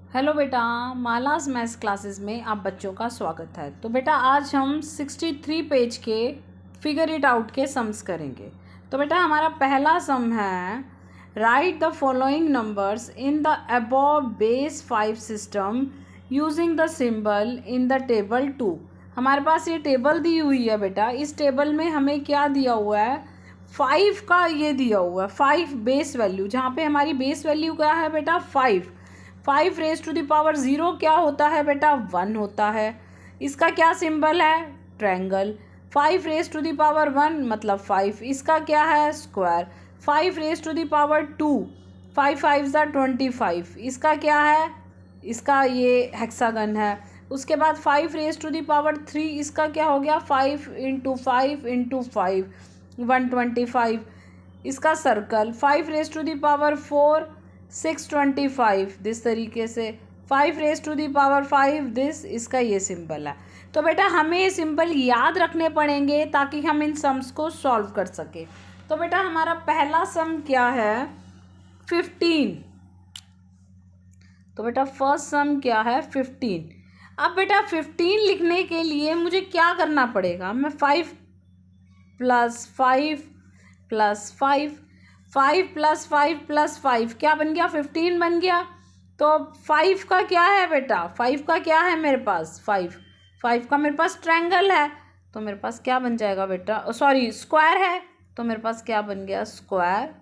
Hello बेटा, मालास maths classes में आप बच्चों का स्वागत है। तो बेटा आज हम 63 पेज के फिगर इट आउट के सम्स करेंगे। तो बेटा हमारा पहला सम है right the following numbers in the above base 5 system using the symbol in the table 2। हमारे पास ये टेबल दी हुई है बेटा। इस टेबल में हमें क्या दिया हुआ है, 5 का ये दिया हुआ है, 5 बेस वैल्यू, जहाँ पे हमारी बेस वैल्यू क्या है बेटा 5 रेज टू द पावर 0 क्या होता है बेटा 1 होता है। इसका क्या सिंबल है, triangle. 5 raise to the power 1 मतलब 5, इसका क्या है square. 5 raise to the power 2, 5 5 ज़ा 25, इसका क्या है, इसका ये हेक्सागन है। उसके बाद 5 रेज टू द पावर 3, इसका क्या हो गया 5 इंटू 5 इंटू 5 125, इसका circle. 5 raise to the power 4 625, this तरीके से। 5 raise to the power 5 this, इसका ये सिंबल है। तो बेटा हमें ये सिंबल याद रखने पड़ेंगे ताकि हम इन सम्स को सॉल्व कर सके। तो बेटा हमारा पहला सम क्या है 15। तो बेटा फर्स्ट सम क्या है 15। अब बेटा 15 लिखने के लिए मुझे क्या करना पड़ेगा, मैं 5 प्लस 5 प्लस 5 5 प्लस 5 प्लस 5 क्या बन गया 15 बन गया। तो 5 का क्या है बेटा, 5 का क्या है मेरे पास 5 का मेरे पास ट्रायंगल है, तो मेरे पास क्या बन जाएगा बेटा, सॉरी स्क्वायर है, तो मेरे पास क्या बन गया स्क्वायर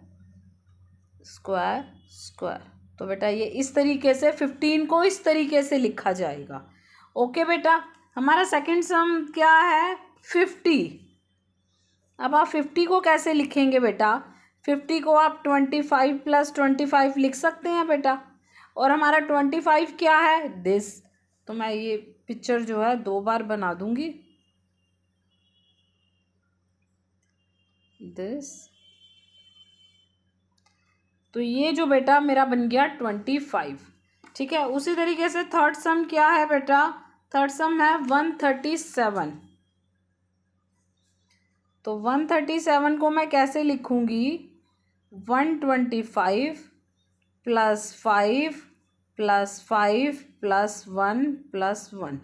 स्क्वायर स्क्वायर। तो बेटा ये इस तरीके से 15 को इस तरीके से लिखा जाएगा। ओके बेटा, हमारा सेकंड सम क्या है 50। अब आप 50 को कैसे लिखेंगे बेटा, 50 को आप 25 प्लस 25 लिख सकते हैं बेटा। और हमारा 25 क्या है दिस, तो मैं ये पिक्चर जो है 2 बार बना दूंगी, दिस। तो ये जो बेटा मेरा बन गया 25, ठीक है। उसी तरीके से थर्ड सम क्या है बेटा, थर्ड सम है 137। तो 137 को मैं कैसे लिखूंगी, 125 प्लस 5 प्लस 5 प्लस 1 प्लस 1।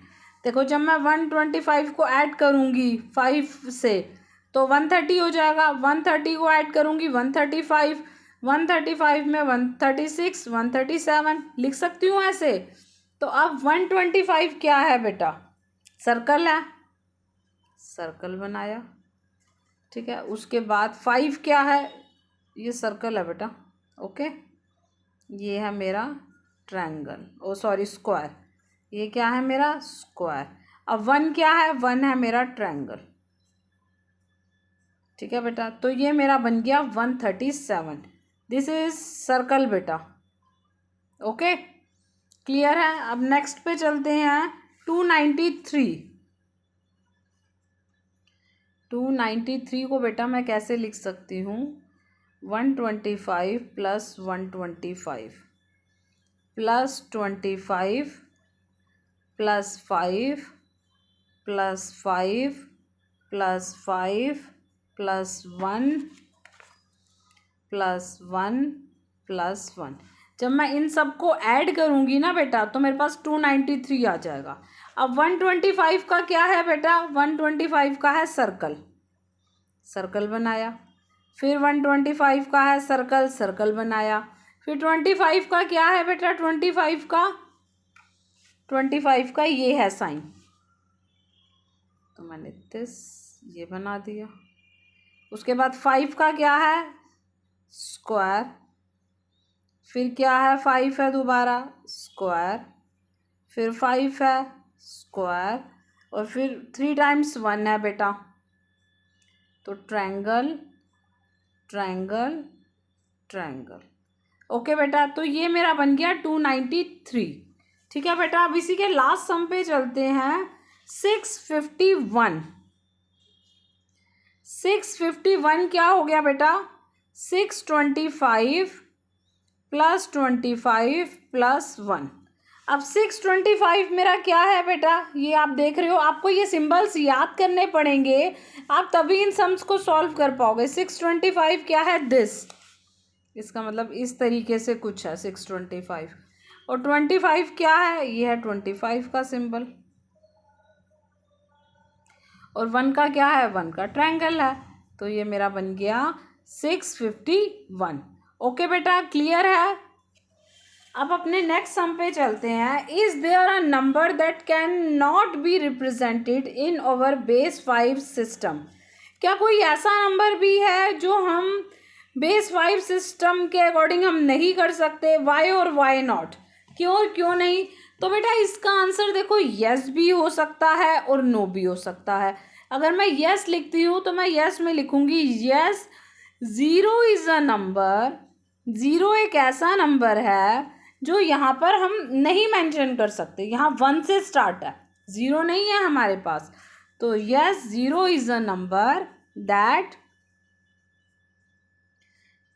देखो जब मैं 125 को ऐड करूँगी 5 से तो 130 हो जाएगा। 130 को ऐड करूँगी 135, 135 में 136, 137 लिख सकती हूँ ऐसे। तो अब 125 क्या है बेटा, सर्कल है, सर्कल बनाया, ठीक है। उसके बाद 5 क्या है, ये सर्कल है बेटा, ओके। ये है मेरा ट्रायंगल, ओ सॉरी स्क्वायर, ये क्या है मेरा स्क्वायर। अब 1 क्या है, 1 है मेरा ट्रायंगल, ठीक है बेटा। तो ये मेरा बन गया 137, दिस इज सर्कल बेटा, ओके क्लियर है। अब नेक्स्ट पे चलते हैं 293। 293 को बेटा मैं कैसे लिख सकती हूँ, 125 plus 125 plus 25 plus 5 plus 5 plus 5 plus 1 plus 1 plus 1। जब मैं इन सब को ऐड करूँगी ना बेटा तो मेरे पास 293 आ जाएगा। अब 125 का क्या है बेटा, 125 का है सर्कल, सर्कल बनाया। फिर 125 का है सर्कल, सर्कल बनाया। फिर 25 का क्या है बेटा, 25 का ये है साइन, तो मैंने दिस ये बना दिया। उसके बाद 5 का क्या है स्क्वायर, फिर क्या है 5 है दोबारा स्क्वायर, फिर 5 है स्क्वायर, और फिर 3 टाइम्स 1 है बेटा, तो ट्रायंगल ट्रायंगल ट्रायंगल। ओके बेटा, तो ये मेरा बन गया 293, ठीक है बेटा। अब इसी के लास्ट सम पे चलते हैं 651। 651 क्या हो गया बेटा, 625 प्लस 25 प्लस 1। अब 625 मेरा क्या है बेटा, ये आप देख रहे हो, आपको ये सिंबल्स याद करने पड़ेंगे, आप तभी इन सम्स को सॉल्व कर पाओगे। 625 क्या है दिस, इसका मतलब इस तरीके से कुछ है 625। और 25 क्या है, ये है 25 का सिंबल, और 1 का क्या है, 1 का ट्रायंगल है। तो ये मेरा बन गया 651। ओके बेटा, क्लियर है। अब अपने नेक्स्ट सम पे चलते हैं। Is there a number that can not be represented in our base 5 system. क्या कोई ऐसा नंबर भी है जो हम बेस 5 सिस्टम के अकॉर्डिंग हम नहीं कर सकते, वाई और वाई नॉट, क्यों और क्यों नहीं। तो बेटा इसका आंसर देखो यस भी हो सकता है और नो भी हो सकता है। अगर मैं यस लिखती हूँ तो मैं यस में लिखूंगी यस 0 इज़ अ नंबर, 0 एक ऐसा नंबर है जो यहाँ पर हम नहीं मेंशन कर सकते, यहाँ 1 से स्टार्ट है, 0 नहीं है हमारे पास। तो yes 0 is a number that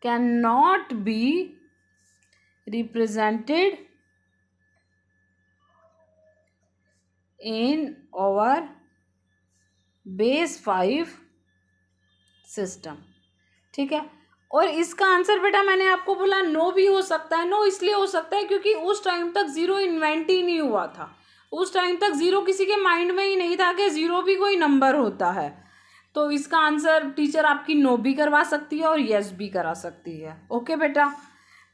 can not be represented in our base 5 system. ठीक है, और इसका आंसर बेटा मैंने आपको बोला नो भी हो सकता है। नो इसलिए हो सकता है क्योंकि उस टाइम तक 0 इन्वेंट ही नहीं हुआ था, उस टाइम तक 0 किसी के माइंड में ही नहीं था कि 0 भी कोई नंबर होता है। तो इसका आंसर टीचर आपकी नो भी करवा सकती है और यस भी करा सकती है। ओके बेटा,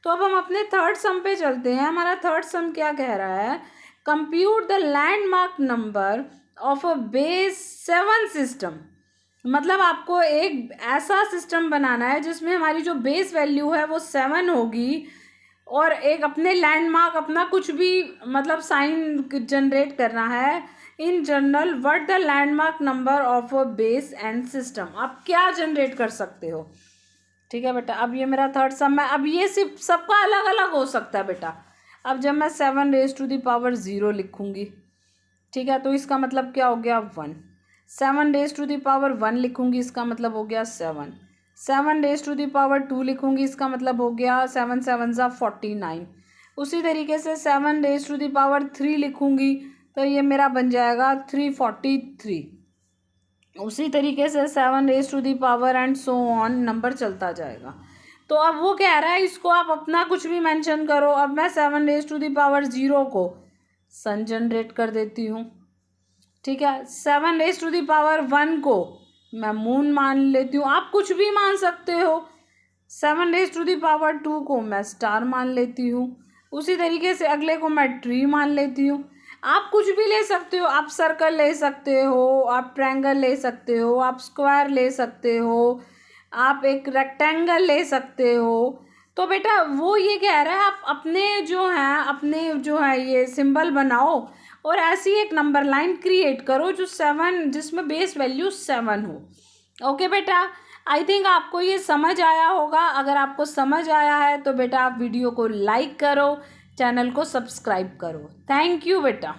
तो अब हम अपने थर्ड सम पे चलते हैं। हमारा थर्ड सम क्या कह रहा है, compute the landmark number of a base 7 system. मतलब आपको एक ऐसा सिस्टम बनाना है जिसमें हमारी जो बेस वैल्यू है वो 7 होगी, और एक अपने लैंडमार्क अपना कुछ भी मतलब साइन जनरेट करना है। In general what the landmark number of a base and system, आप क्या जनरेट कर सकते हो। ठीक है बेटा, अब ये मेरा थर्ड सम है। अब ये सिर्फ सबका अलग अलग हो सकता है बेटा। अब जब मैं 7 raised to the power 0 लिखूंगी, ठीक है, तो इसका मतलब क्या हो गया 1। 7 raised to the power 1 लिखूंगी, इसका मतलब हो गया 7। 7 raised to the power 2 लिखूंगी, इसका मतलब हो गया 7 7 49। उसी तरीके से 7 raised to the power 3 लिखूंगी तो ये मेरा बन जाएगा 343। उसी तरीके से 7 raised to the power and so on number चलता जाएगा। तो अब वो कह रहा है इसको आप अपना कुछ भी मेंशन करो। अब मैं 7 raised to the power 0 को सन जनरेट कर देती हूँ। ठीक है, 7 raised to the power 1 को मैं मून मान लेती हूँ, आप कुछ भी मान सकते हो। 7 raised to the power 2 को मैं स्टार मान लेती हूँ। उसी तरीके से अगले को मैं ट्री मान लेती हूँ। आप कुछ भी ले सकते हो, आप सर्कल ले सकते हो, आप ट्रायंगल ले सकते हो, आप स्क्वायर ले सकते हो, आप एक रेक्टेंगल ले सकते हो। तो बेटा वो ये कह रहा है आप अपने जो है ये सिंबल बनाओ और ऐसी एक नंबर लाइन क्रिएट करो जो 7 जिसमें बेस वैल्यू 7 हो। ओके बेटा, आई थिंक आपको ये समझ आया होगा। अगर आपको समझ आया है तो बेटा आप वीडियो को लाइक करो, चैनल को सब्सक्राइब करो। थैंक यू बेटा।